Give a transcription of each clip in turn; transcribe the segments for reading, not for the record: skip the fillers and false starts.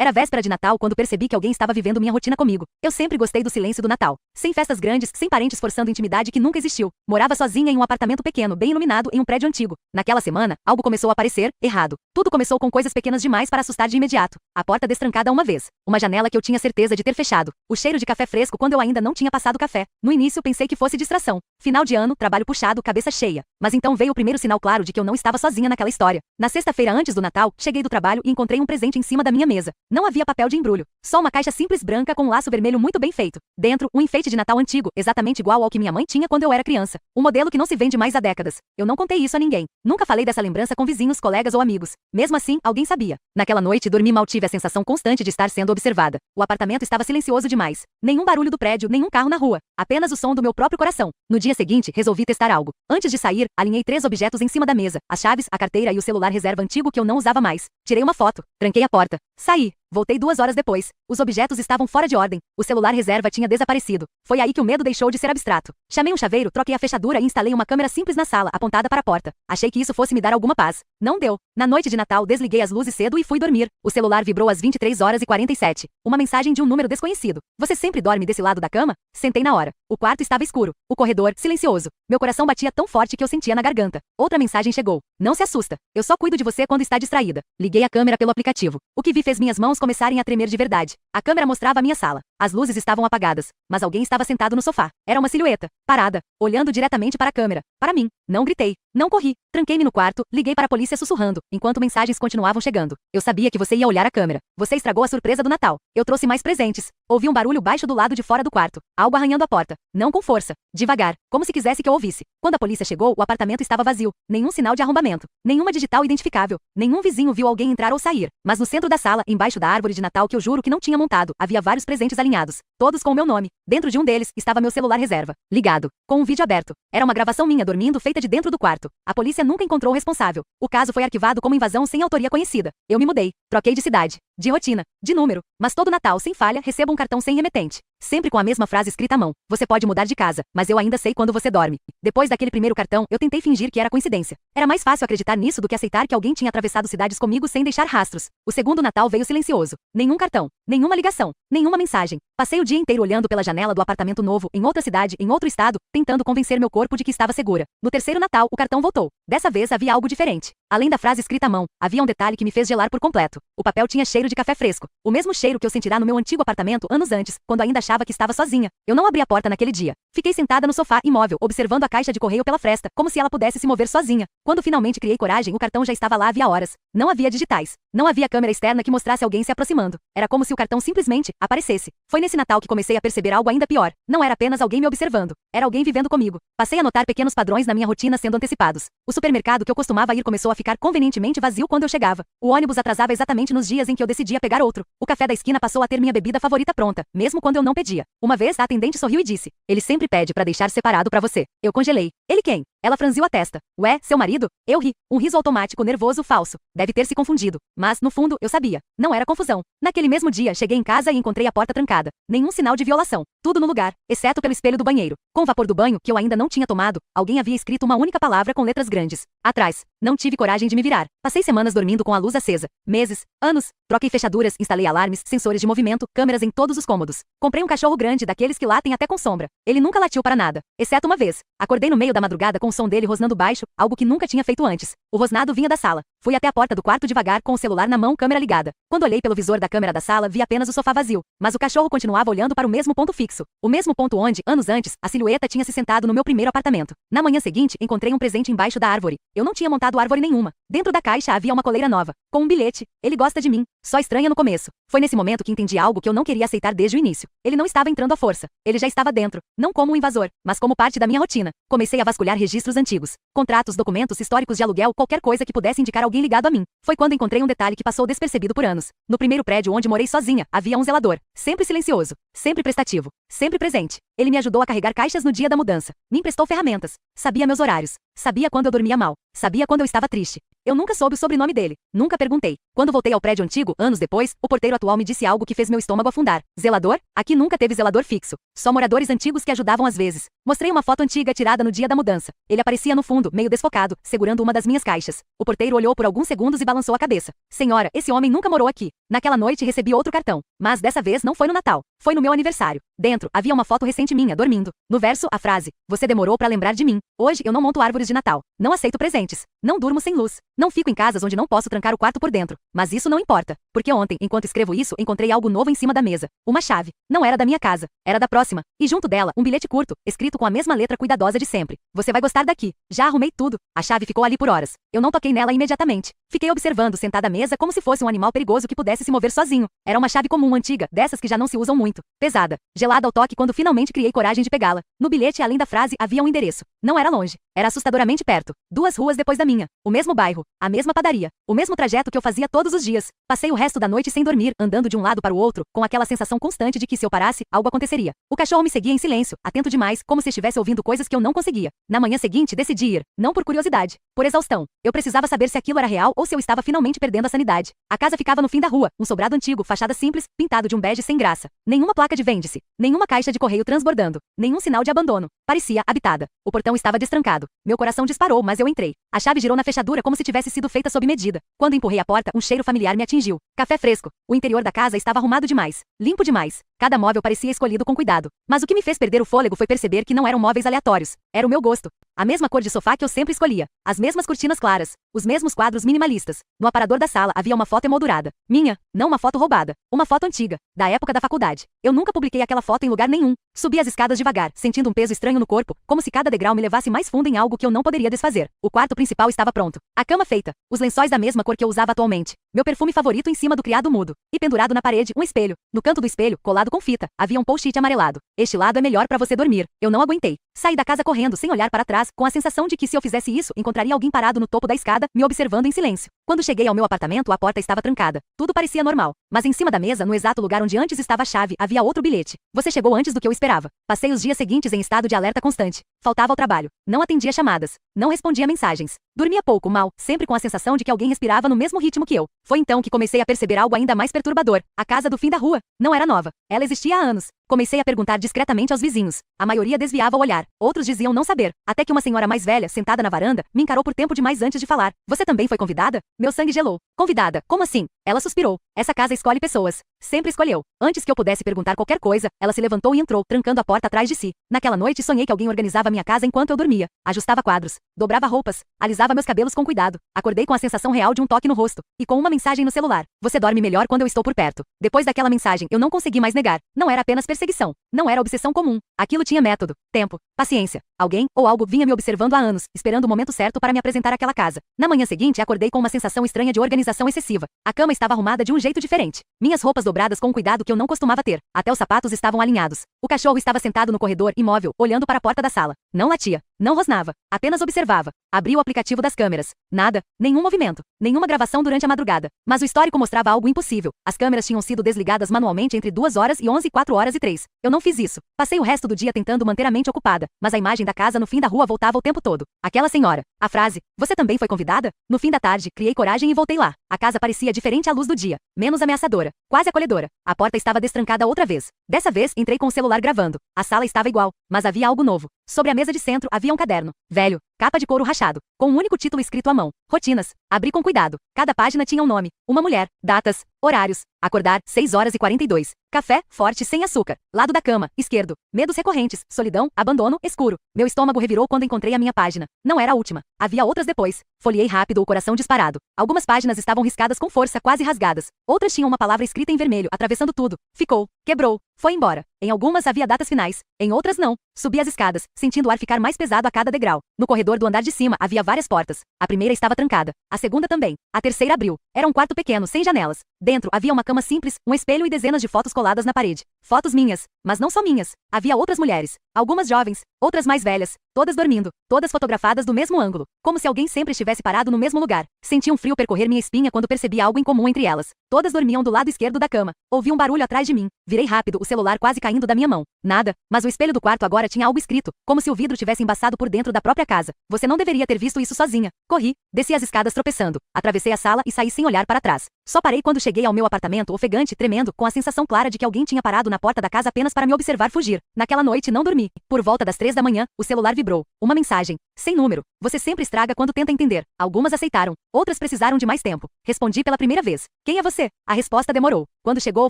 Era véspera de Natal quando percebi que alguém estava vivendo minha rotina comigo. Eu sempre gostei do silêncio do Natal. Sem festas grandes, sem parentes forçando intimidade que nunca existiu. Morava sozinha em um apartamento pequeno, bem iluminado, em um prédio antigo. Naquela semana, algo começou a parecer errado. Tudo começou com coisas pequenas demais para assustar de imediato. A porta destrancada uma vez. Uma janela que eu tinha certeza de ter fechado. O cheiro de café fresco quando eu ainda não tinha passado café. No início pensei que fosse distração. Final de ano, trabalho puxado, cabeça cheia. Mas então veio o primeiro sinal claro de que eu não estava sozinha naquela história. Na sexta-feira antes do Natal, cheguei do trabalho e encontrei um presente em cima da minha mesa. Não havia papel de embrulho. Só uma caixa simples branca com um laço vermelho muito bem feito. Dentro, um enfeite de Natal antigo, exatamente igual ao que minha mãe tinha quando eu era criança. Um modelo que não se vende mais há décadas. Eu não contei isso a ninguém. Nunca falei dessa lembrança com vizinhos, colegas ou amigos. Mesmo assim, alguém sabia. Naquela noite, dormi mal, tive a sensação constante de estar sendo observada. O apartamento estava silencioso demais. Nenhum barulho do prédio, nenhum carro na rua. Apenas o som do meu próprio coração. No dia seguinte, resolvi testar algo. Antes de sair, alinhei 3 objetos em cima da mesa. As chaves, a carteira e o celular reserva antigo que eu não usava mais. Tirei uma foto. Tranquei a porta. Saí. Voltei 2 horas depois. Os objetos estavam fora de ordem. O celular reserva tinha desaparecido. Foi aí que o medo deixou de ser abstrato. Chamei um chaveiro, troquei a fechadura e instalei uma câmera simples na sala, apontada para a porta. Achei que isso fosse me dar alguma paz. Não deu. Na noite de Natal, desliguei as luzes cedo e fui dormir. O celular vibrou às 23 horas e 47. Uma mensagem de um número desconhecido. Você sempre dorme desse lado da cama? Sentei na hora. O quarto estava escuro. O corredor, silencioso. Meu coração batia tão forte que eu sentia na garganta. Outra mensagem chegou. Não se assusta. Eu só cuido de você quando está distraída. Liguei a câmera pelo aplicativo. O que vi fez minhas mãos começarem a tremer de verdade. A câmera mostrava a minha sala. As luzes estavam apagadas, mas alguém estava sentado no sofá. Era uma silhueta, parada, olhando diretamente para a câmera. Para mim. Não gritei. Não corri. Tranquei-me no quarto, liguei para a polícia sussurrando, enquanto mensagens continuavam chegando. Eu sabia que você ia olhar a câmera. Você estragou a surpresa do Natal. Eu trouxe mais presentes. Ouvi um barulho baixo do lado de fora do quarto. Algo arranhando a porta. Não com força. Devagar. Como se quisesse que eu ouvisse. Quando a polícia chegou, o apartamento estava vazio. Nenhum sinal de arrombamento. Nenhuma digital identificável. Nenhum vizinho viu alguém entrar ou sair. Mas no centro da sala, embaixo da árvore de Natal que eu juro que não tinha montado, havia vários presentes alinhados. Todos com o meu nome. Dentro de um deles, estava meu celular reserva. Ligado. Com um vídeo aberto. Era uma gravação minha dormindo feita de dentro do quarto. A polícia nunca encontrou o responsável. O caso foi arquivado como invasão sem autoria conhecida. Eu me mudei. Troquei de cidade. De rotina. De número. Mas todo Natal, sem falha, recebo um cartão sem remetente. Sempre com a mesma frase escrita à mão. Você pode mudar de casa, mas eu ainda sei quando você dorme. Depois daquele primeiro cartão, eu tentei fingir que era coincidência. Era mais fácil acreditar nisso do que aceitar que alguém tinha atravessado cidades comigo sem deixar rastros. O segundo Natal veio silencioso. Nenhum cartão. Nenhuma ligação. Nenhuma mensagem. Passei o dia inteiro olhando pela janela do apartamento novo, em outra cidade, em outro estado, tentando convencer meu corpo de que estava segura. No terceiro Natal, o cartão voltou. Dessa vez havia algo diferente. Além da frase escrita à mão, havia um detalhe que me fez gelar por completo. O papel tinha cheiro de café fresco. O mesmo cheiro que eu sentirá no meu antigo apartamento anos antes, quando ainda achava que estava sozinha. Eu não abri a porta naquele dia. Fiquei sentada no sofá, imóvel, observando a caixa de correio pela fresta, como se ela pudesse se mover sozinha. Quando finalmente criei coragem, o cartão já estava lá havia horas. Não havia digitais. Não havia câmera externa que mostrasse alguém se aproximando. Era como se o cartão simplesmente aparecesse. Foi nesse Natal que comecei a perceber algo ainda pior. Não era apenas alguém me observando. Era alguém vivendo comigo. Passei a notar pequenos padrões na minha rotina sendo antecipados. O supermercado que eu costumava ir começou a ficar convenientemente vazio quando eu chegava. O ônibus atrasava exatamente nos dias em que eu decidia pegar outro. O café da esquina passou a ter minha bebida favorita pronta, mesmo quando eu não pedia. Uma vez, a atendente sorriu e disse: "Ele sempre pede para deixar separado para você." Eu congelei. "Ele quem?" Ela franziu a testa. "Ué, seu marido?" Eu ri. Um riso automático, nervoso, falso. Deve ter se confundido. Mas, no fundo, eu sabia. Não era confusão. Naquele mesmo dia, cheguei em casa e encontrei a porta trancada. Nenhum sinal de violação. Tudo no lugar, exceto pelo espelho do banheiro. Com o vapor do banho, que eu ainda não tinha tomado, alguém havia escrito uma única palavra com letras grandes. Atrás. Não tive coragem de me virar. Passei semanas dormindo com a luz acesa. Meses. Anos. Troquei fechaduras, instalei alarmes, sensores de movimento, câmeras em todos os cômodos. Comprei um cachorro grande, daqueles que latem até com sombra. Ele nunca latiu para nada. Exceto uma vez. Acordei no meio da madrugada com o som dele rosnando baixo, algo que nunca tinha feito antes. O rosnado vinha da sala. Fui até a porta do quarto devagar, com o celular na mão, câmera ligada. Quando olhei pelo visor da câmera da sala, vi apenas o sofá vazio. Mas o cachorro continuava olhando para o mesmo ponto fixo. O mesmo ponto onde, anos antes, a silhueta tinha se sentado no meu primeiro apartamento. Na manhã seguinte, encontrei um presente embaixo da árvore. Eu não tinha montado árvore nenhuma. Dentro da caixa havia uma coleira nova, com um bilhete. "Ele gosta de mim." Só estranha no começo. Foi nesse momento que entendi algo que eu não queria aceitar desde o início. Ele não estava entrando à força. Ele já estava dentro. Não como um invasor, mas como parte da minha rotina. Comecei a vasculhar registros antigos. Contratos, documentos, históricos de aluguel, qualquer coisa que pudesse indicar alguém ligado a mim. Foi quando encontrei um detalhe que passou despercebido por anos. No primeiro prédio onde morei sozinha, havia um zelador. Sempre silencioso. Sempre prestativo. Sempre presente. Ele me ajudou a carregar caixas no dia da mudança. Me emprestou ferramentas. Sabia meus horários. Sabia quando eu dormia mal. Sabia quando eu estava triste. Eu nunca soube o sobrenome dele. Nunca perguntei. Quando voltei ao prédio antigo, anos depois, o porteiro atual me disse algo que fez meu estômago afundar. Zelador? Aqui nunca teve zelador fixo. Só moradores antigos que ajudavam às vezes. Mostrei uma foto antiga tirada no dia da mudança. Ele aparecia no fundo, meio desfocado, segurando uma das minhas caixas. O porteiro olhou por alguns segundos e balançou a cabeça. Senhora, esse homem nunca morou aqui. Naquela noite recebi outro cartão. Mas dessa vez não foi no Natal. Foi no meu aniversário. Dentro, havia uma foto recente minha, dormindo. No verso, a frase: você demorou pra lembrar de mim. Hoje eu não monto árvores de Natal. Não aceito presentes. Não durmo sem luz. Não fico em casas onde não posso trancar o quarto por dentro. Mas isso não importa. Porque ontem, enquanto escrevo isso, encontrei algo novo em cima da mesa. Uma chave. Não era da minha casa. Era da próxima. E junto dela, um bilhete curto, escrito com a mesma letra cuidadosa de sempre. Você vai gostar daqui. Já arrumei tudo. A chave ficou ali por horas. Eu não toquei nela imediatamente. Fiquei observando sentada à mesa como se fosse um animal perigoso que pudesse se mover sozinho. Era uma chave comum antiga, dessas que já não se usam muito. Pesada. Gelada ao toque quando finalmente criei coragem de pegá-la. No bilhete, além da frase, havia um endereço. Não era longe. Era assustadoramente perto. 2 ruas depois da minha. O mesmo bairro. A mesma padaria. O mesmo trajeto que eu fazia todos os dias. Passei o resto da noite sem dormir, andando de um lado para o outro, com aquela sensação constante de que se eu parasse, algo aconteceria. O cachorro me seguia em silêncio, atento demais, como se estivesse ouvindo coisas que eu não conseguia. Na manhã seguinte, decidi ir. Não por curiosidade. Por exaustão. Eu precisava saber se aquilo era real ou se eu estava finalmente perdendo a sanidade. A casa ficava no fim da rua, um sobrado antigo, fachada simples, pintado de um bege sem graça. Nenhuma placa de vende-se. Nenhuma caixa de correio transbordando. Nenhum sinal de abandono. Parecia habitada. O portão estava destrancado. Meu coração disparou, mas eu entrei. A chave girou na fechadura como se tivesse sido feita sob medida. Quando empurrei a porta, um cheiro familiar me atingiu. Café fresco. O interior da casa estava arrumado demais. Limpo demais. Cada móvel parecia escolhido com cuidado. Mas o que me fez perder o fôlego foi perceber que não eram móveis aleatórios. Era o meu gosto. A mesma cor de sofá que eu sempre escolhia. As mesmas cortinas claras. Os mesmos quadros minimalistas. No aparador da sala havia uma foto emoldurada. Minha, não uma foto roubada. Uma foto antiga, da época da faculdade. Eu nunca publiquei aquela foto em lugar nenhum. Subi as escadas devagar, sentindo um peso estranho no corpo, como se cada degrau me levasse mais fundo em algo que eu não poderia desfazer. O quarto principal estava pronto. A cama feita. Os lençóis da mesma cor que eu usava atualmente. Meu perfume favorito em cima do criado mudo. E pendurado na parede, um espelho. No canto do espelho, colado com fita, havia um post-it amarelado. Este lado é melhor para você dormir. Eu não aguentei. Saí da casa correndo, sem olhar para trás, com a sensação de que se eu fizesse isso, encontraria alguém parado no topo da escada, me observando em silêncio. Quando cheguei ao meu apartamento, a porta estava trancada. Tudo parecia normal. Mas em cima da mesa, no exato lugar onde antes estava a chave, havia outro bilhete. Você chegou antes do que eu esperava. Passei os dias seguintes em estado de alerta constante. Faltava ao trabalho. Não atendia chamadas. Não respondia mensagens. Dormia pouco, mal, sempre com a sensação de que alguém respirava no mesmo ritmo que eu. Foi então que comecei a perceber algo ainda mais perturbador. A casa do fim da rua. Não era nova. Ela existia há anos. Comecei a perguntar discretamente aos vizinhos. A maioria desviava o olhar. Outros diziam não saber. Até que uma senhora mais velha, sentada na varanda, me encarou por tempo demais antes de falar. Você também foi convidada? Meu sangue gelou. Convidada? Como assim? Ela suspirou. Essa casa escolhe pessoas. Sempre escolheu. Antes que eu pudesse perguntar qualquer coisa, ela se levantou e entrou, trancando a porta atrás de si. Naquela noite sonhei que alguém organizava minha casa enquanto eu dormia. Ajustava quadros. Dobrava roupas. Alisava meus cabelos com cuidado. Acordei com a sensação real de um toque no rosto. E com uma mensagem no celular. Você dorme melhor quando eu estou por perto. Depois daquela mensagem, eu não consegui mais negar. Não era apenas perseguição. Não era obsessão comum. Aquilo tinha método, tempo, paciência. Alguém ou algo vinha me observando há anos, esperando o momento certo para me apresentar àquela casa. Na manhã seguinte, acordei com uma sensação estranha de organização excessiva. A cama estava arrumada de um jeito diferente. Minhas roupas dobradas com um cuidado que eu não costumava ter. Até os sapatos estavam alinhados. O cachorro estava sentado no corredor, imóvel, olhando para a porta da sala. Não latia. Não rosnava. Apenas observava. Abri o aplicativo das câmeras. Nada. Nenhum movimento. Nenhuma gravação durante a madrugada. Mas o histórico mostrava algo impossível. As câmeras tinham sido desligadas manualmente entre 2 horas e 11 e 4 horas e 3. Eu não fiz isso. Passei o resto do dia tentando manter a mente ocupada. Mas a imagem da casa no fim da rua voltava o tempo todo. Aquela senhora. A frase. Você também foi convidada? No fim da tarde, criei coragem e voltei lá. A casa parecia diferente à luz do dia. Menos ameaçadora. Quase acolhedora. A porta estava destrancada outra vez. Dessa vez, entrei com o celular gravando. A sala estava igual. Mas havia algo novo. Sobre a mesa de centro havia um caderno. Velho. Capa de couro rachado. Com um único título escrito à mão. Rotinas. Abri com cuidado. Cada página tinha um nome. Uma mulher. Datas. Horários. Acordar, 6 horas e 42. Café, forte, sem açúcar. Lado da cama, esquerdo. Medos recorrentes, solidão, abandono, escuro. Meu estômago revirou quando encontrei a minha página. Não era a última. Havia outras depois. Folheei rápido, o coração disparado. Algumas páginas estavam riscadas com força, quase rasgadas. Outras tinham uma palavra escrita em vermelho, atravessando tudo. Ficou. Quebrou. Foi embora. Em algumas havia datas finais. Em outras não. Subi as escadas, sentindo o ar ficar mais pesado a cada degrau. No corredor do andar de cima havia várias portas. A primeira estava trancada. A segunda também. A terceira abriu. Era um quarto pequeno, sem janelas. Dentro havia uma cama simples, um espelho e dezenas de fotos coladas na parede. Fotos minhas. Mas não só minhas. Havia outras mulheres. Algumas jovens. Outras mais velhas. Todas dormindo. Todas fotografadas do mesmo ângulo. Como se alguém sempre estivesse parado no mesmo lugar. Senti um frio percorrer minha espinha quando percebi algo em comum entre elas. Todas dormiam do lado esquerdo da cama. Ouvi um barulho atrás de mim. Virei rápido, o celular quase caindo da minha mão. Nada, mas o espelho do quarto agora tinha algo escrito, como se o vidro tivesse embaçado por dentro da própria casa. Você não deveria ter visto isso sozinha. Corri, desci as escadas tropeçando, atravessei a sala e saí sem olhar para trás. Só parei quando cheguei ao meu apartamento ofegante, tremendo, com a sensação clara de que alguém tinha parado na porta da casa apenas para me observar fugir. Naquela noite não dormi. Por volta das 3 da manhã, o celular vibrou. Uma mensagem. Sem número. Você sempre estraga quando tenta entender. Algumas aceitaram, outras precisaram de mais tempo. Respondi pela primeira vez. Quem é você? A resposta demorou. Quando chegou,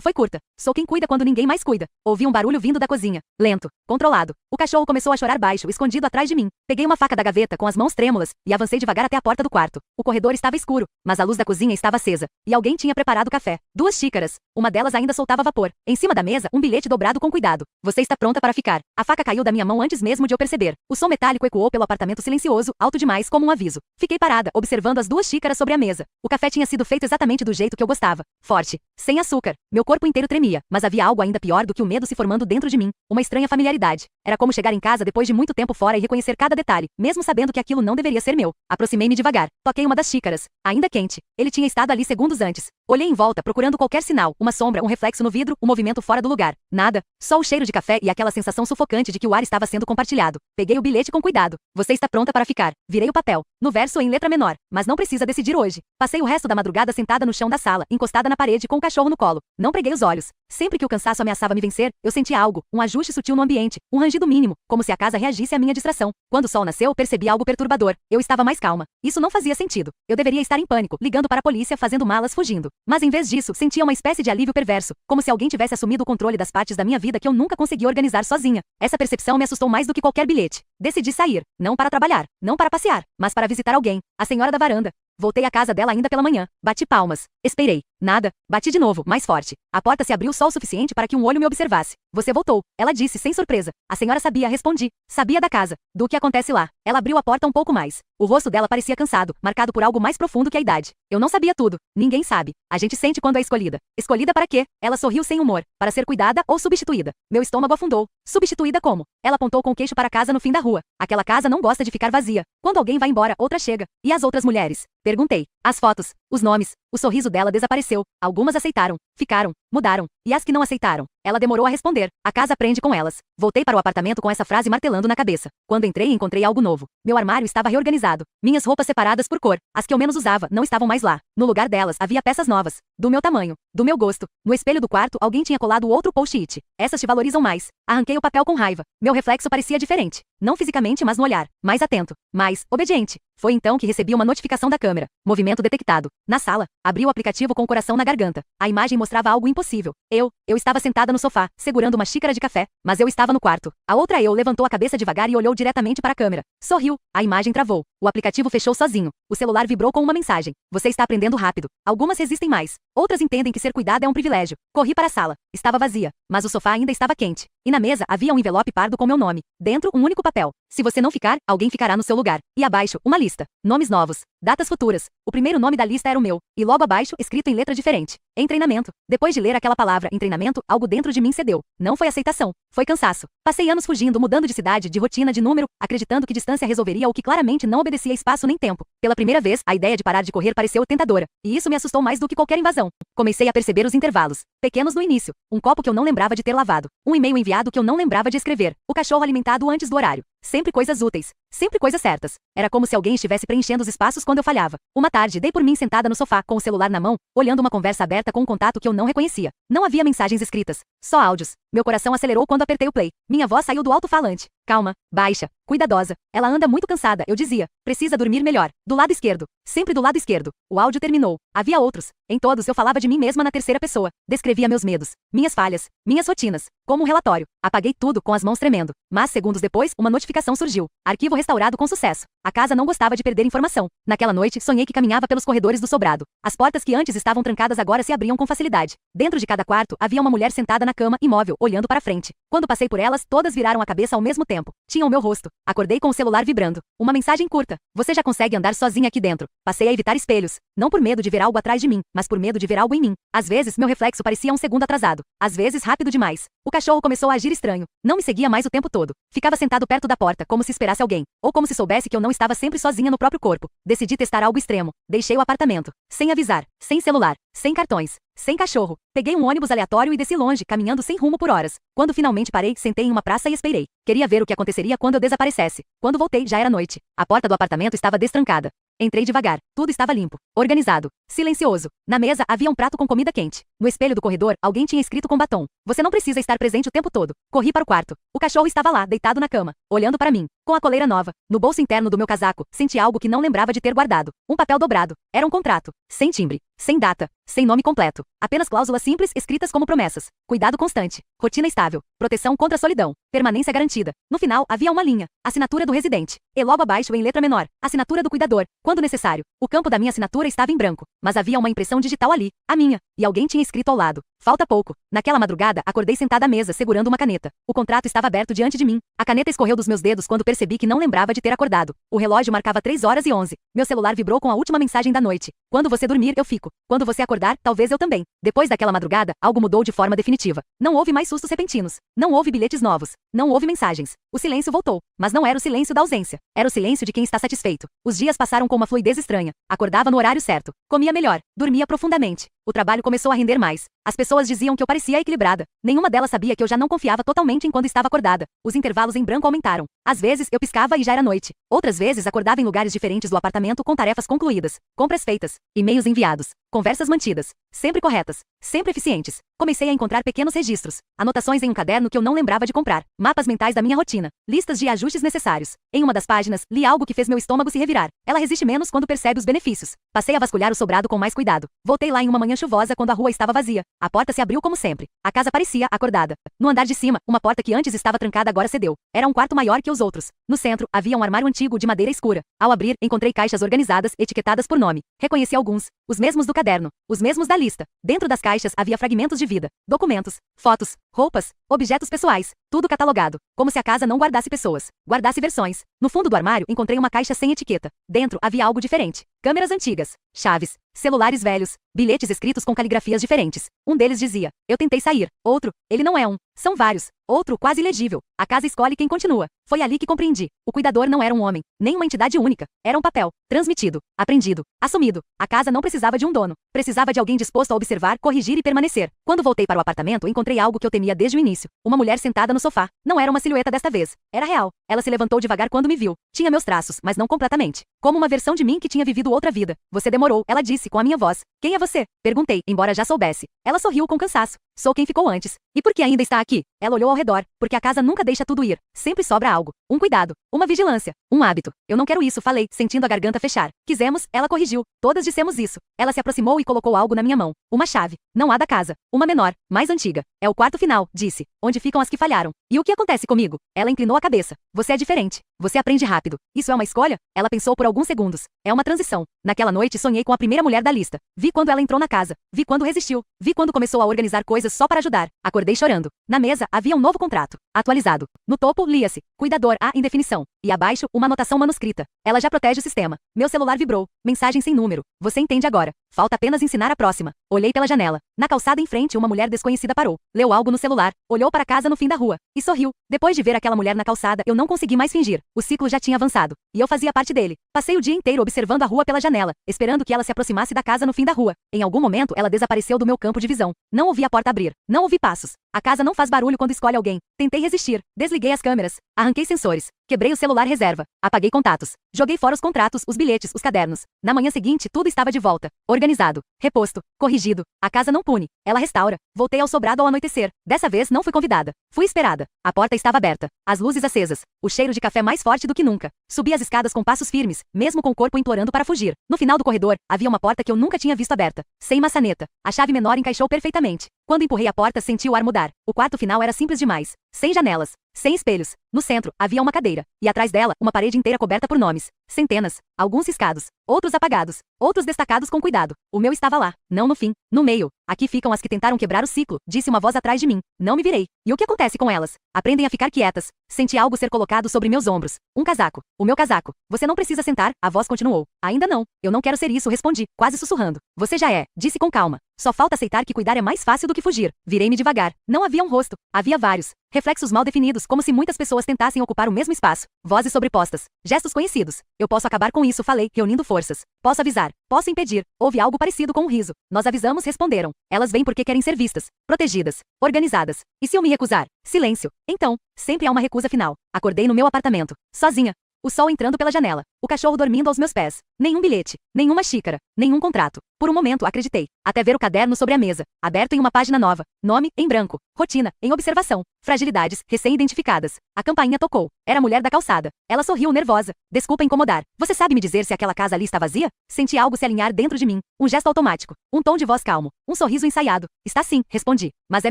foi curta. Sou quem cuida quando ninguém mais cuida. Ouvi um barulho vindo da cozinha. Lento. Controlado. O cachorro começou a chorar baixo, escondido atrás de mim. Peguei uma faca da gaveta com as mãos trêmulas e avancei devagar até a porta do quarto. O corredor estava escuro, mas a luz da cozinha estava acesa. E alguém tinha preparado café. 2 xícaras. Uma delas ainda soltava vapor. Em cima da mesa, um bilhete dobrado com cuidado. Você está pronta para ficar. A faca caiu da minha mão antes mesmo de eu perceber. O som metálico ecoou pelo apartamento silencioso, alto demais como um aviso. Fiquei parada, observando as 2 xícaras sobre a mesa. O café tinha sido feito exatamente do jeito que eu gostava. Forte. Sem açúcar. Meu corpo inteiro tremia, mas havia algo ainda pior do que o medo se formando dentro de mim. Uma estranha familiaridade. Era como chegar em casa depois de muito tempo fora e reconhecer cada detalhe, mesmo sabendo que aquilo não deveria ser meu. Aproximei-me devagar. Toquei uma das xícaras. Ainda quente. Ele tinha estado ali segundos antes. Olhei em volta, procurando qualquer sinal. Uma sombra, um reflexo no vidro, um movimento fora do lugar. Nada. Só o cheiro de café e aquela sensação sufocante de que o ar estava sendo compartilhado. Peguei o bilhete com cuidado. Você está pronta para ficar. Virei o papel. No verso em letra menor. Mas não precisa decidir hoje. Passei o resto da madrugada sentada no chão da sala, encostada na parede com o cachorro no colo. Não preguei os olhos. Sempre que o cansaço ameaçava me vencer, eu sentia algo, um ajuste sutil no ambiente, um rangido mínimo, como se a casa reagisse à minha distração. Quando o sol nasceu, percebi algo perturbador. Eu estava mais calma. Isso não fazia sentido. Eu deveria estar em pânico, ligando para a polícia, fazendo malas, fugindo. Mas em vez disso, sentia uma espécie de alívio perverso, como se alguém tivesse assumido o controle das partes da minha vida que eu nunca consegui organizar sozinha. Essa percepção me assustou mais do que qualquer bilhete. Decidi sair, não para trabalhar, não para passear, mas para visitar alguém, a senhora da varanda. Voltei à casa dela ainda pela manhã. Bati palmas. Esperei. Nada. Bati de novo, mais forte. A porta se abriu só o suficiente para que um olho me observasse. Você voltou. Ela disse sem surpresa. A senhora sabia, respondi. Sabia da casa. Do que acontece lá. Ela abriu a porta um pouco mais. O rosto dela parecia cansado, marcado por algo mais profundo que a idade. Eu não sabia tudo. Ninguém sabe. A gente sente quando é escolhida. Escolhida para quê? Ela sorriu sem humor. Para ser cuidada ou substituída. Meu estômago afundou. Substituída como? Ela apontou com o queixo para a casa no fim da rua. Aquela casa não gosta de ficar vazia. Quando alguém vai embora, outra chega. E as outras mulheres? Perguntei. As fotos, os nomes, o sorriso dela desapareceu. Algumas aceitaram, ficaram, mudaram. E as que não aceitaram? Ela demorou a responder. A casa prende com elas. Voltei para o apartamento com essa frase martelando na cabeça. Quando entrei, encontrei algo novo. Meu armário estava reorganizado. Minhas roupas separadas por cor. As que eu menos usava não estavam mais lá. No lugar delas, havia peças novas. Do meu tamanho. Do meu gosto. No espelho do quarto, alguém tinha colado outro post-it. Essas te valorizam mais. Arranquei o papel com raiva. Meu reflexo parecia diferente. Não fisicamente, mas no olhar. Mais atento. Mais obediente. Foi então que recebi uma notificação da câmera. Movimento detectado. Na sala. Abri o aplicativo com o coração na garganta. A imagem mostrava algo impossível. Eu estava sentada no sofá, segurando uma xícara de café, mas eu estava no quarto. A outra eu levantou a cabeça devagar e olhou diretamente para a câmera. Sorriu. A imagem travou. O aplicativo fechou sozinho. O celular vibrou com uma mensagem. Você está aprendendo rápido. Algumas resistem mais. Outras entendem que ser cuidada é um privilégio. Corri para a sala. Estava vazia, mas o sofá ainda estava quente. E na mesa havia um envelope pardo com meu nome. Dentro, um único papel. Se você não ficar, alguém ficará no seu lugar. E abaixo, uma lista. Nomes novos. Datas futuras. O primeiro nome da lista era o meu. E logo abaixo, escrito em letra diferente. Em treinamento. Depois de ler aquela palavra, em treinamento, algo dentro de mim cedeu. Não foi aceitação. Foi cansaço. Passei anos fugindo, mudando de cidade, de rotina, de número, acreditando que distância resolveria o que claramente não obedecia espaço nem tempo. Pela primeira vez, a ideia de parar de correr pareceu tentadora. E isso me assustou mais do que qualquer invasão. Comecei a perceber os intervalos. Pequenos no início. Um copo que eu não lembrava de ter lavado. Um e-mail enviado que eu não lembrava de escrever. O cachorro alimentado antes do horário. Sempre coisas úteis. Sempre coisas certas. Era como se alguém estivesse preenchendo os espaços quando eu falhava. Uma tarde, dei por mim sentada no sofá, com o celular na mão, olhando uma conversa aberta com um contato que eu não reconhecia. Não havia mensagens escritas. Só áudios. Meu coração acelerou quando apertei o play. Minha voz saiu do alto-falante. Calma, baixa, cuidadosa. Ela anda muito cansada, eu dizia. Precisa dormir melhor. Do lado esquerdo. Sempre do lado esquerdo. O áudio terminou. Havia outros. Em todos eu falava de mim mesma na terceira pessoa. Descrevia meus medos, minhas falhas, minhas rotinas. Como um relatório. Apaguei tudo com as mãos tremendo. Mas segundos depois, uma notificação surgiu. Arquivo restaurado com sucesso. A casa não gostava de perder informação. Naquela noite, sonhei que caminhava pelos corredores do sobrado. As portas que antes estavam trancadas agora se abriam com facilidade. Dentro de cada quarto, havia uma mulher sentada na cama, imóvel, olhando para frente. Quando passei por elas, todas viraram a cabeça ao mesmo tempo. Tinham o meu rosto. Acordei com o celular vibrando. Uma mensagem curta. Você já consegue andar sozinha aqui dentro. Passei a evitar espelhos. Não por medo de ver algo atrás de mim, mas por medo de ver algo em mim. Às vezes, meu reflexo parecia um segundo atrasado. Às vezes, rápido demais. O cachorro começou a agir estranho. Não me seguia mais o tempo todo. Ficava sentado perto da porta, como se esperasse alguém. Ou como se soubesse que eu não estava sempre sozinha no próprio corpo. Decidi testar algo extremo. Deixei o apartamento. Sem avisar. Sem celular. Sem cartões. sem cachorro. Peguei um ônibus aleatório e desci longe, caminhando sem rumo por horas. Quando finalmente parei, sentei em uma praça e esperei. Queria ver o que aconteceria quando eu desaparecesse. Quando voltei, já era noite. A porta do apartamento estava destrancada. Entrei devagar. Tudo estava limpo, organizado, silencioso. Na mesa havia um prato com comida quente. No espelho do corredor, alguém tinha escrito com batom: "Você não precisa estar presente o tempo todo." Corri para o quarto. O cachorro estava lá, deitado na cama, olhando para mim, com a coleira nova. No bolso interno do meu casaco, senti algo que não lembrava de ter guardado. Um papel dobrado. Era um contrato. Sem timbre, sem data, sem nome completo. Apenas cláusulas simples escritas como promessas. Cuidado constante. Rotina estável. Proteção contra a solidão. Permanência garantida. No final, havia uma linha. Assinatura do residente. E logo abaixo, em letra menor, assinatura do cuidador. Quando necessário. O campo da minha assinatura estava em branco, mas havia uma impressão digital ali, a minha, e alguém tinha escrito ao lado: "Falta pouco." Naquela madrugada, acordei sentada à mesa, segurando uma caneta. O contrato estava aberto diante de mim. A caneta escorreu dos meus dedos quando percebi que não lembrava de ter acordado. O relógio marcava 3h11. Meu celular vibrou com a última mensagem da noite: "Quando você dormir, eu fico. Quando você acordar, talvez eu também." Depois daquela madrugada, algo mudou de forma definitiva. Não houve mais sustos repentinos. Não houve bilhetes novos. Não houve mensagens. O silêncio voltou, mas não era o silêncio da ausência. Era o silêncio de quem está satisfeito. Os dias passaram com uma fluidez estranha. Acordava no horário certo. Comia melhor. Dormia profundamente. O trabalho começou a render mais. As pessoas diziam que eu parecia equilibrada. Nenhuma delas sabia que eu já não confiava totalmente enquanto estava acordada. Os intervalos em branco aumentaram. Às vezes, eu piscava e já era noite. Outras vezes, acordava em lugares diferentes do apartamento com tarefas concluídas, compras feitas, e-mails enviados, conversas mantidas, sempre corretas, sempre eficientes. Comecei a encontrar pequenos registros, anotações em um caderno que eu não lembrava de comprar, mapas mentais da minha rotina, listas de ajustes necessários. Em uma das páginas, li algo que fez meu estômago se revirar. Ela resiste menos quando percebe os benefícios. Passei a vasculhar o sobrado com mais cuidado. Voltei lá em uma manhã chuvosa quando a rua estava vazia. A porta se abriu como sempre. A casa parecia acordada. No andar de cima, uma porta que antes estava trancada agora cedeu. Era um quarto maior que os outros. No centro, havia um armário antigo de madeira escura. Ao abrir, encontrei caixas organizadas, etiquetadas por nome. Reconheci alguns. Os mesmos do caderno. Os mesmos da lista. Dentro das caixas havia fragmentos de vida, documentos, fotos, roupas, objetos pessoais. Tudo catalogado. Como se a casa não guardasse pessoas. Guardasse versões. No fundo do armário, encontrei uma caixa sem etiqueta. Dentro havia algo diferente. Câmeras antigas. Chaves. Celulares velhos. Bilhetes escritos com caligrafias diferentes. Um deles dizia: "Eu tentei sair." Outro: "Ele não é um. São vários." Outro quase ilegível: "A casa escolhe quem continua." Foi ali que compreendi. O cuidador não era um homem, nem uma entidade única. Era um papel. Transmitido. Aprendido. Assumido. A casa não precisava de um dono. Precisava de alguém disposto a observar, corrigir e permanecer. Quando voltei para o apartamento, encontrei algo que eu temia desde o início. Uma mulher sentada no sofá. Não era uma silhueta desta vez. Era real. Ela se levantou devagar quando me viu. Tinha meus traços, mas não completamente. Como uma versão de mim que tinha vivido outra vida. "Você demorou", ela disse com a minha voz. "Quem é você?" Perguntei, embora já soubesse. Ela sorriu com cansaço. "Sou quem ficou antes." "E por que ainda está aqui?" Ela olhou ao redor. "Porque a casa nunca deixa tudo ir. Sempre sobra algo. Um cuidado. Uma vigilância. Um hábito." "Eu não quero isso", falei, sentindo a garganta fechar. "Quisemos", ela corrigiu. "Todas dissemos isso." Ela se aproximou e colocou algo na minha mão. Uma chave. Não a da casa. Uma menor, mais antiga. "É o quarto final", disse. "Onde ficam as que falharam." "E o que acontece comigo?" Ela inclinou a cabeça. "Você é diferente. Você aprende rápido." "Isso é uma escolha?" Ela pensou por alguns segundos. "É uma transição." Naquela noite sonhei com a primeira mulher da lista. Vi quando ela entrou na casa. Vi quando resistiu. Vi quando começou a organizar coisas só para ajudar. Acordei chorando. Na mesa havia um novo contrato. Atualizado. No topo, lia-se: "Cuidador A indefinição." E abaixo, uma anotação manuscrita: "Ela já protege o sistema." Meu celular vibrou. Mensagem sem número: "Você entende agora. Falta apenas ensinar a próxima." Olhei pela janela. Na calçada em frente, uma mulher desconhecida parou. Leu algo no celular. Olhou para a casa no fim da rua. E sorriu. Depois de ver aquela mulher na calçada, eu não consegui mais fingir. O ciclo já tinha avançado. E eu fazia parte dele. Passei o dia inteiro observando a rua pela janela, esperando que ela se aproximasse da casa no fim da rua. Em algum momento, ela desapareceu do meu campo de visão. Não ouvi a porta abrir. Não ouvi passos. A casa não faz barulho quando escolhe alguém. Tentei resistir. Desliguei as câmeras. Arranquei sensores. Quebrei o celular reserva. Apaguei contatos. Joguei fora os contratos, os bilhetes, os cadernos. Na manhã seguinte, tudo estava de volta. Organizado. Reposto. Corrigido. A casa não pune. Ela restaura. Voltei ao sobrado ao anoitecer. Dessa vez não fui convidada. Fui esperada. A porta estava aberta. As luzes acesas. O cheiro de café mais forte do que nunca. Subi as escadas com passos firmes, mesmo com o corpo implorando para fugir. No final do corredor, havia uma porta que eu nunca tinha visto aberta. Sem maçaneta. A chave menor encaixou perfeitamente. Quando empurrei a porta, senti o ar mudar. O quarto final era simples demais. Sem janelas. Sem espelhos. No centro, havia uma cadeira. E atrás dela, uma parede inteira coberta por nomes. Centenas. Alguns riscados. Outros apagados. Outros destacados com cuidado. O meu estava lá. Não no fim. No meio. "Aqui ficam as que tentaram quebrar o ciclo", disse uma voz atrás de mim. Não me virei. E o que acontece com elas? Aprendem a ficar quietas. Senti algo ser colocado sobre meus ombros. Um casaco. O meu casaco. "Você não precisa sentar", a voz continuou. "Ainda não. Eu não quero ser isso", respondi, quase sussurrando. "Você já é", disse com calma. "Só falta aceitar que cuidar é mais fácil do que fugir." Virei-me devagar. Não havia um rosto. Havia vários. Reflexos mal definidos, como se muitas pessoas tentassem ocupar o mesmo espaço. Vozes sobrepostas. Gestos conhecidos. "Eu posso acabar com isso", isso falei, reunindo forças. Posso avisar. Posso impedir. Houve algo parecido com um riso. Nós avisamos, responderam. Elas vêm porque querem ser vistas, protegidas, organizadas. E se eu me recusar? Silêncio. Então, sempre há uma recusa final. Acordei no meu apartamento, sozinha. O sol entrando pela janela. O cachorro dormindo aos meus pés. Nenhum bilhete. Nenhuma xícara. Nenhum contrato. Por um momento acreditei. Até ver o caderno sobre a mesa. Aberto em uma página nova. Nome, em branco. Rotina, em observação. Fragilidades, recém-identificadas. A campainha tocou. Era a mulher da calçada. Ela sorriu nervosa. Desculpa incomodar. Você sabe me dizer se aquela casa ali está vazia? Senti algo se alinhar dentro de mim. Um gesto automático. Um tom de voz calmo. Um sorriso ensaiado. Está sim, respondi. Mas é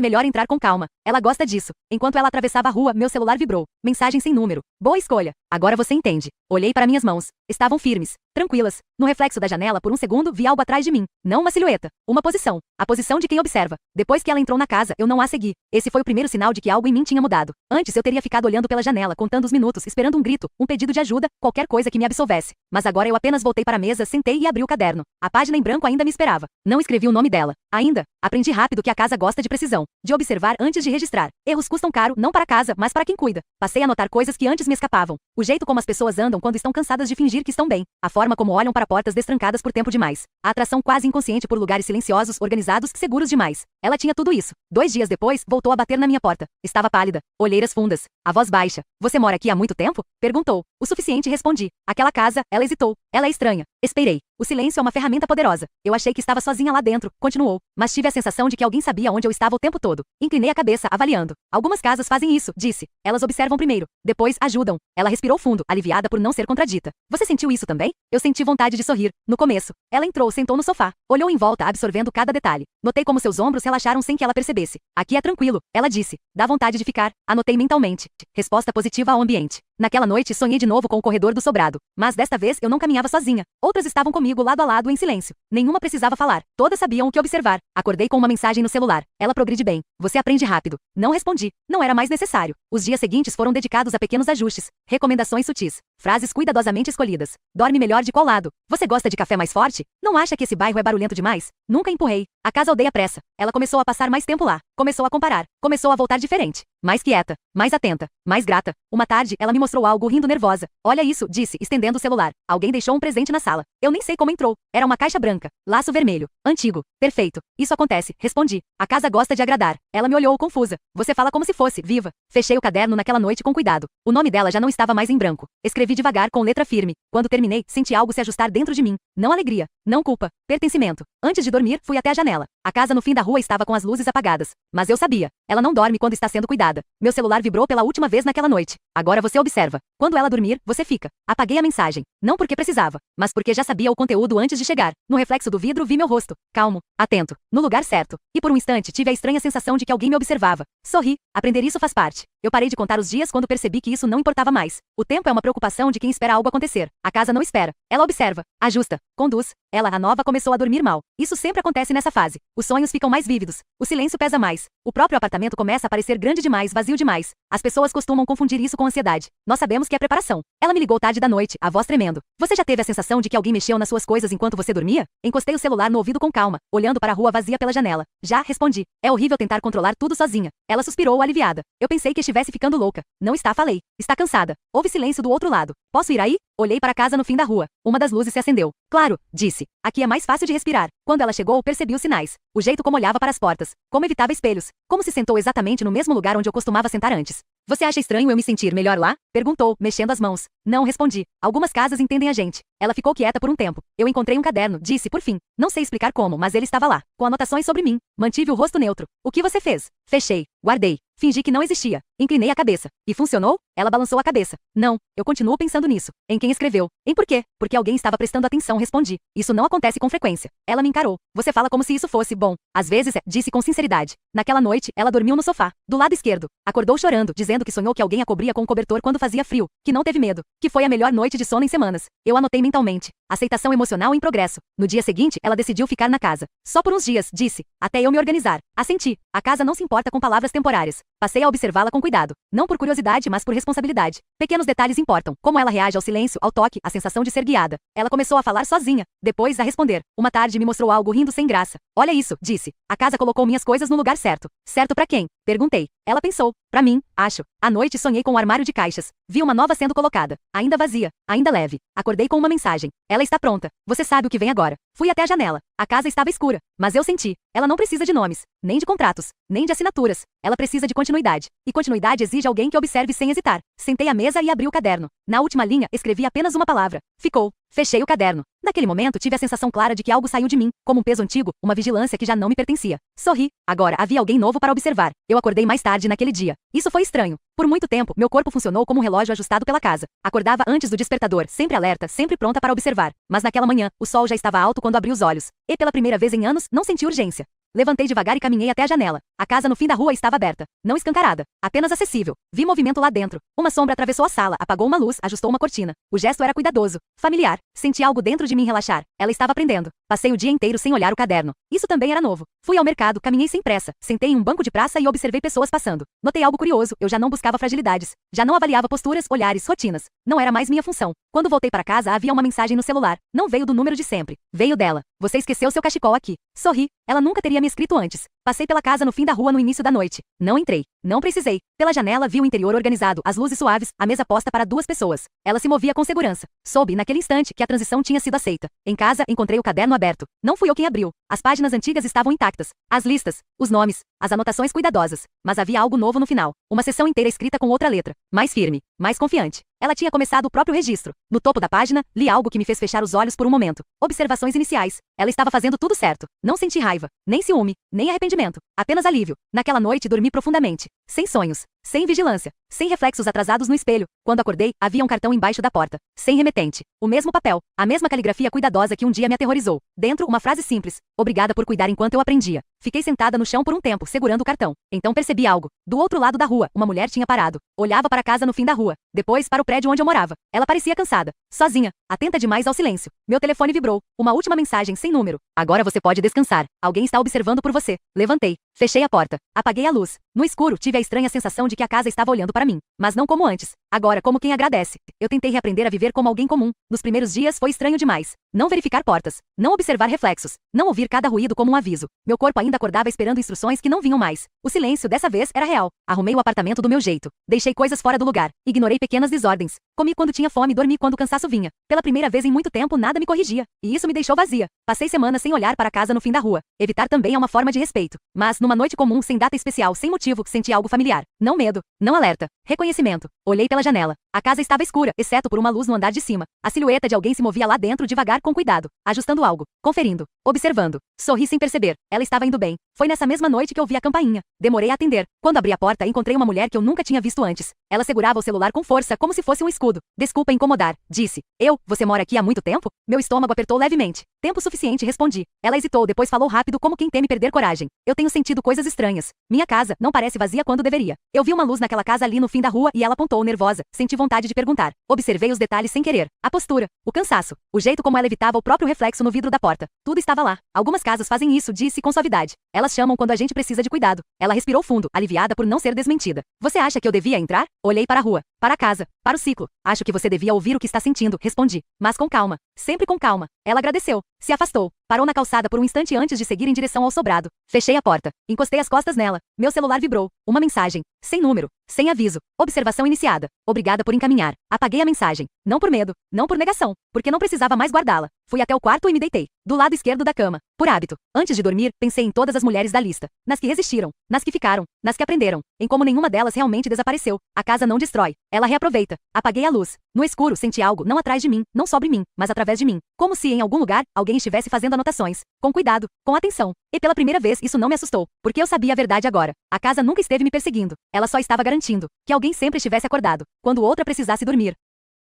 melhor entrar com calma. Ela gosta disso. Enquanto ela atravessava a rua, meu celular vibrou. Mensagem sem número. Boa escolha. Agora você entende. Olhei para minhas mãos. Estavam firmes, tranquilas. No reflexo da janela, por um segundo, vi algo atrás de mim. Não uma silhueta. Uma posição. A posição de quem observa. Depois que ela entrou na casa, eu não a segui. Esse foi o primeiro sinal de que algo em mim tinha mudado. Antes eu teria ficado olhando pela janela, contando os minutos, esperando um grito, um pedido de ajuda, qualquer coisa que me absolvesse. Mas agora eu apenas voltei para a mesa, sentei e abri o caderno. A página em branco ainda me esperava. Não escrevi o nome dela. Ainda. Aprendi rápido que a casa gosta de precisão. De observar antes de registrar. Erros custam caro, não para a casa, mas para quem cuida. Passei a notar coisas que antes me escapavam. O jeito como as pessoas andam quando estão cansadas de fingir que estão bem. A forma como olham para portas destrancadas por tempo demais. A atração quase inconsciente por lugares silenciosos, organizados, seguros demais. Ela tinha tudo isso. 2 dias depois, voltou a bater na minha porta. Estava pálida. Olheiras fundas. A voz baixa. Você mora aqui há muito tempo? Perguntou. O suficiente, respondi. Aquela casa, ela hesitou. Ela é estranha. Esperei. O silêncio é uma ferramenta poderosa. Eu achei que estava sozinha lá dentro, continuou. Mas tive a sensação de que alguém sabia onde eu estava o tempo todo. Inclinei a cabeça, avaliando. Algumas casas fazem isso, disse. Elas observam primeiro. Depois, ajudam. Ela respirou fundo, aliviada por não ser contradita. Você sentiu isso também? Eu senti vontade de sorrir. No começo. Ela entrou, sentou no sofá. Olhou em volta, absorvendo cada detalhe. Notei como seus ombros relaxaram sem que ela percebesse. Aqui é tranquilo, ela disse. Dá vontade de ficar. Anotei mentalmente. Resposta positiva ao ambiente. Naquela noite, sonhei de novo com o corredor do sobrado. Mas desta vez, eu não caminhava sozinha. Outras estavam comigo lado a lado em silêncio. Nenhuma precisava falar. Todas sabiam o que observar. Acordei com uma mensagem no celular. Ela progride bem. Você aprende rápido. Não respondi. Não era mais necessário. Os dias seguintes foram dedicados a pequenos ajustes. Recomendações sutis. Frases cuidadosamente escolhidas. Dorme melhor de qual lado? Você gosta de café mais forte? Não acha que esse bairro é barulhento demais? Nunca empurrei. A casa odeia pressa. Ela começou a passar mais tempo lá. Começou a comparar. Começou a voltar diferente. Mais quieta. Mais atenta. Mais grata. Uma tarde, ela me mostrou algo rindo nervosa. Olha isso, disse, estendendo o celular. Alguém deixou um presente na sala. Eu nem sei como entrou. Era uma caixa branca. Laço vermelho. Antigo. Perfeito. Isso acontece, respondi. A casa gosta de agradar. Ela me olhou confusa. Você fala como se fosse, viva. Fechei o caderno naquela noite com cuidado. O nome dela já não estava mais em branco. Escrevi devagar com letra firme. Quando terminei, senti algo se ajustar dentro de mim. Não alegria. Não culpa. Pertencimento. Antes de dormir, fui até a janela. A casa no fim da rua estava com as luzes apagadas. Mas eu sabia. Ela não dorme quando está sendo cuidada. Meu celular vibrou pela última vez naquela noite. Agora você observa. Quando ela dormir, você fica. Apaguei a mensagem. Não porque precisava, mas porque já sabia o conteúdo antes de chegar. No reflexo do vidro vi meu rosto. Calmo. Atento. No lugar certo. E por um instante tive a estranha sensação de que alguém me observava. Sorri. Aprender isso faz parte. Eu parei de contar os dias quando percebi que isso não importava mais. O tempo é uma preocupação de quem espera algo acontecer. A casa não espera. Ela observa. Ajusta. Conduz. Ela, a nova, começou a dormir mal. Isso sempre acontece nessa fase. Os sonhos ficam mais vívidos. O silêncio pesa mais. O próprio apartamento começa a parecer grande demais, vazio demais. As pessoas costumam confundir isso com ansiedade. Nós sabemos que é preparação. Ela me ligou tarde da noite, a voz tremendo. Você já teve a sensação de que alguém mexeu nas suas coisas enquanto você dormia? Encostei o celular no ouvido com calma, olhando para a rua vazia pela janela. Já, respondi. É horrível tentar controlar tudo sozinha. Ela suspirou, aliviada. Eu pensei que estivesse ficando louca. Não está, falei. Está cansada. Houve silêncio do outro lado. Posso ir aí? Olhei para a casa no fim da rua. Uma das luzes se acendeu. Claro, disse. Aqui é mais fácil de respirar. Quando ela chegou, percebi os sinais. O jeito como olhava para as portas. Como evitava espelhos. Como se sentou exatamente no mesmo lugar onde eu costumava sentar antes. Você acha estranho eu me sentir melhor lá? Perguntou, mexendo as mãos. Não, respondi. Algumas casas entendem a gente. Ela ficou quieta por um tempo. Eu encontrei um caderno, disse por fim. Não sei explicar como, mas ele estava lá. Com anotações sobre mim. Mantive o rosto neutro. O que você fez? Fechei. Guardei. Fingi que não existia. Inclinei a cabeça. E funcionou? Ela balançou a cabeça. Não, eu continuo pensando nisso. Em quem escreveu? Em por quê? Porque alguém estava prestando atenção, respondi. Isso não acontece com frequência. Ela me encarou. Você fala como se isso fosse bom. Às vezes é, disse com sinceridade. Naquela noite, ela dormiu no sofá, do lado esquerdo. Acordou chorando, dizendo que sonhou que alguém a cobria com um cobertor quando fazia frio, que não teve medo, que foi a melhor noite de sono em semanas. Eu anotei mentalmente. Aceitação emocional em progresso. No dia seguinte, ela decidiu ficar na casa. Só por uns dias, disse. Até eu me organizar. Assenti. A casa não se importa com palavras temporárias. Passei a observá-la com cuidado. Não por curiosidade, mas por responsabilidade. Pequenos detalhes importam. Como ela reage ao silêncio, ao toque, à sensação de ser guiada. Ela começou a falar sozinha. Depois, a responder. Uma tarde me mostrou algo rindo sem graça. Olha isso, disse. A casa colocou minhas coisas no lugar certo. Certo pra quem? Perguntei. Ela pensou. Pra mim, acho. À noite sonhei com um armário de caixas. Vi uma nova sendo colocada. Ainda vazia. Ainda leve. Acordei com uma mensagem. Ela está pronta. Você sabe o que vem agora. Fui até a janela. A casa estava escura. Mas eu senti. Ela não precisa de nomes. Nem de contratos. Nem de assinaturas. Ela precisa de continuidade. E continuidade exige alguém que observe sem hesitar. Sentei à mesa e abri o caderno. Na última linha, escrevi apenas uma palavra. Ficou. Fechei o caderno. Naquele momento, tive a sensação clara de que algo saiu de mim, como um peso antigo, uma vigilância que já não me pertencia. Sorri. Agora, havia alguém novo para observar. Eu acordei mais tarde naquele dia. Isso foi estranho. Por muito tempo, meu corpo funcionou como um relógio ajustado pela casa. Acordava antes do despertador, sempre alerta, sempre pronta para observar. Mas naquela manhã, o sol já estava alto quando abri os olhos. E pela primeira vez em anos, não senti urgência. Levantei devagar e caminhei até a janela. A casa no fim da rua estava aberta. Não escancarada. Apenas acessível. Vi movimento lá dentro. Uma sombra atravessou a sala, apagou uma luz, ajustou uma cortina. O gesto era cuidadoso. Familiar. Senti algo dentro de mim relaxar. Ela estava aprendendo. Passei o dia inteiro sem olhar o caderno. Isso também era novo. Fui ao mercado, caminhei sem pressa. Sentei em um banco de praça e observei pessoas passando. Notei algo curioso. Eu já não buscava fragilidades. Já não avaliava posturas, olhares, rotinas. Não era mais minha função. Quando voltei para casa, havia uma mensagem no celular. Não veio do número de sempre. Veio dela. Você esqueceu seu cachecol aqui. Sorri. Ela nunca teria me escrito antes. Passei pela casa no fim da rua no início da noite. Não entrei. Não precisei. Pela janela vi o interior organizado, as luzes suaves, a mesa posta para 2 pessoas. Ela se movia com segurança. Soube, naquele instante, que a transição tinha sido aceita. Em casa, encontrei o caderno aberto. Não fui eu quem abriu. As páginas antigas estavam intactas. As listas, os nomes, as anotações cuidadosas. Mas havia algo novo no final. Uma seção inteira escrita com outra letra. Mais firme, mais confiante. Ela tinha começado o próprio registro. No topo da página, li algo que me fez fechar os olhos por um momento. Observações iniciais. Ela estava fazendo tudo certo. Não senti raiva, nem ciúme, nem arrependimento. Apenas alívio. Naquela noite dormi profundamente. Sem sonhos. Sem vigilância. Sem reflexos atrasados no espelho. Quando acordei, havia um cartão embaixo da porta. Sem remetente. O mesmo papel. A mesma caligrafia cuidadosa que um dia me aterrorizou. Dentro, uma frase simples. Obrigada por cuidar enquanto eu aprendia. Fiquei sentada no chão por um tempo, segurando o cartão. Então percebi algo. Do outro lado da rua, uma mulher tinha parado. Olhava para a casa no fim da rua. Depois, para o prédio onde eu morava. Ela parecia cansada. Sozinha. Atenta demais ao silêncio. Meu telefone vibrou. Uma última mensagem sem número. Agora você pode descansar. Alguém está observando por você. Levantei. Fechei a porta. Apaguei a luz. No escuro, tive a estranha sensação de que a casa estava olhando para mim. Mas não como antes. Agora, como quem agradece. Eu tentei reaprender a viver como alguém comum. Nos primeiros dias foi estranho demais. Não verificar portas. Não observar reflexos. Não ouvir cada ruído como um aviso. Meu corpo ainda acordava esperando instruções que não vinham mais. O silêncio dessa vez era real. Arrumei o apartamento do meu jeito. Deixei coisas fora do lugar. Ignorei pequenas desordens. Comi quando tinha fome e dormi quando o cansaço vinha. Pela primeira vez em muito tempo nada me corrigia. E isso me deixou vazia. Passei semanas sem olhar para a casa no fim da rua. Evitar também é uma forma de respeito. Mas, numa noite comum, sem data especial, sem motivo, senti algo familiar. Não medo. Não alerta. Reconhecimento. Olhei pela janela. A casa estava escura, exceto por uma luz no andar de cima. A silhueta de alguém se movia lá dentro devagar com cuidado. Ajustando algo. Conferindo. Observando. Sorri sem perceber. Ela estava indo bem. Foi nessa mesma noite que ouvi a campainha. Demorei a atender. Quando abri a porta, encontrei uma mulher que eu nunca tinha visto antes. Ela segurava o celular com força, como se fosse um escudo. Desculpa incomodar, disse. Você mora aqui há muito tempo? Meu estômago apertou levemente. Tempo suficiente, respondi. Ela hesitou, depois falou rápido como quem teme perder coragem. Eu tenho sentido coisas estranhas. Minha casa não parece vazia quando deveria. Eu vi uma luz naquela casa ali no fim da rua e ela apontou nervosa. Senti vontade de perguntar. Observei os detalhes sem querer. A postura, o cansaço, o jeito como ela evitava o próprio reflexo no vidro da porta. Tudo estava lá. Algumas casas fazem isso, disse com suavidade. Elas chamam quando a gente precisa de cuidado. Ela respirou fundo, aliviada por não ser desmentida. Você acha que eu devia entrar? Olhei para a rua, para a casa, para o ciclo. Acho que você devia ouvir o que está sentindo, respondi. Mas com calma. Sempre com calma. Ela agradeceu. Se afastou. Parou na calçada por um instante antes de seguir em direção ao sobrado. Fechei a porta. Encostei as costas nela. Meu celular vibrou. Uma mensagem. Sem número. Sem aviso. Observação iniciada. Obrigada por encaminhar. Apaguei a mensagem. Não por medo. Não por negação. Porque não precisava mais guardá-la. Fui até o quarto e me deitei. Do lado esquerdo da cama. Por hábito. Antes de dormir, pensei em todas as mulheres da lista. Nas que resistiram. Nas que ficaram. Nas que aprenderam. Em como nenhuma delas realmente desapareceu. A casa não destrói. Ela reaproveita. Apaguei a luz. No escuro, senti algo, não atrás de mim, não sobre mim, mas através de mim. Como se, em algum lugar, alguém estivesse fazendo anotações. Com cuidado. Com atenção. E pela primeira vez isso não me assustou. Porque eu sabia a verdade agora. A casa nunca esteve me perseguindo. Ela só estava garantindo que alguém sempre estivesse acordado. Quando outra precisasse dormir.